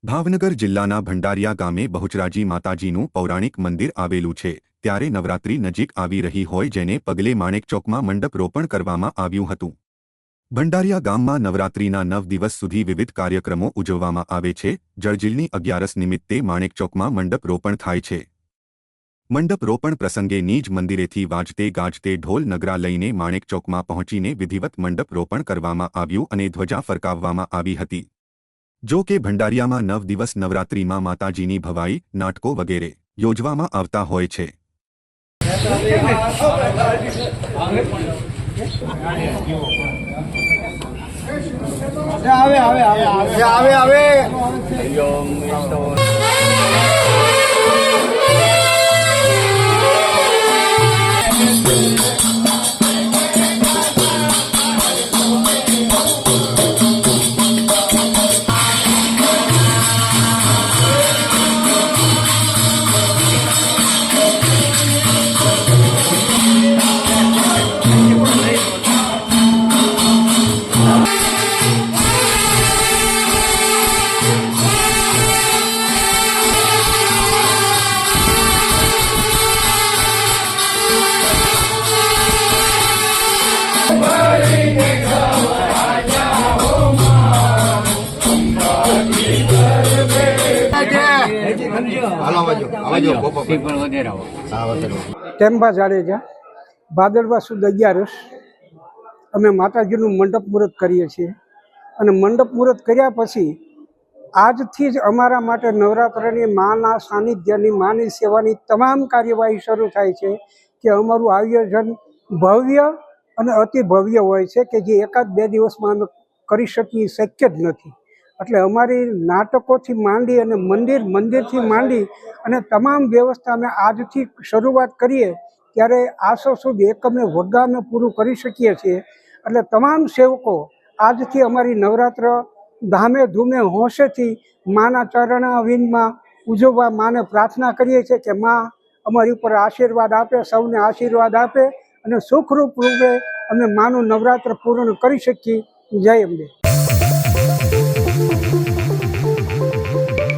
ભાવનગર જિલ્લાના ભંડારિયા ગામે બહુચરાજી માતાજીનું પૌરાણિક મંદિર આવેલું છે। ત્યારે નવરાત્રી નજીક આવી રહી હોય જેને પગલે માણેકચોકમાં મંડપ રોપણ કરવામાં આવ્યું હતું। ભંડારિયા ગામમાં નવરાત્રીના 9 દિવસ સુધી વિવિધ કાર્યક્રમો ઉજવવામાં આવે છે। જળજીલની 11 નિમિત્તે માણેકચોકમાં મંડપ રોપણ થાય છે। મંડપ રોપણ પ્રસંગે નીજ મંદિરેથી વાજતે ગાજતે ઢોલ નગરા લઈને માણેકચોકમાં પહોંચીને વિધિવત મંડપ રોપણ કરવામાં આવ્યું અને ધ્વજા ફરકાવવામાં આવી હતી। જો કે ભંડારિયામાં 9 દિવસ નવરાત્રીમાં માતાજીની ભવાઈ, નાટકો વગેરે યોજવામાં આવતા હોય છે। ટેમ્બા જાડેજા ભાદરવા સુદ 11 અમે માતાજીનું મંડપ મુહૂર્ત કરીએ છીએ અને મંડપ મુહૂર્ત કર્યા પછી આજથી જ અમારા માટે નવરાત્રિની માના સાનિધ્યની માની સેવાની તમામ કાર્યવાહી શરૂ થાય છે કે અમારું આયોજન ભવ્ય અને અતિ ભવ્ય હોય છે કે જે એકાદ બે દિવસમાં અમે કરી શકીએ શક્ય જ નથી। એટલે અમારી નાટકોથી માંડી અને મંદિરથી માંડી અને તમામ વ્યવસ્થા અમે આજથી શરૂઆત કરીએ ત્યારે આસો સુધી એકમે વગ્ગા અમે પૂરું કરી શકીએ છીએ। એટલે તમામ સેવકો આજથી અમારી નવરાત્ર ધામે ધૂમે હોંશેથી માના ચરણાવિંદમાં ઉજવવા માને પ્રાર્થના કરીએ છીએ કે મા અમારી ઉપર આશીર્વાદ આપે, સૌને આશીર્વાદ આપે અને સુખરૂપ રૂપે અમે માનું નવરાત્ર પૂર્ણ કરી શકીએ। જય અંબે।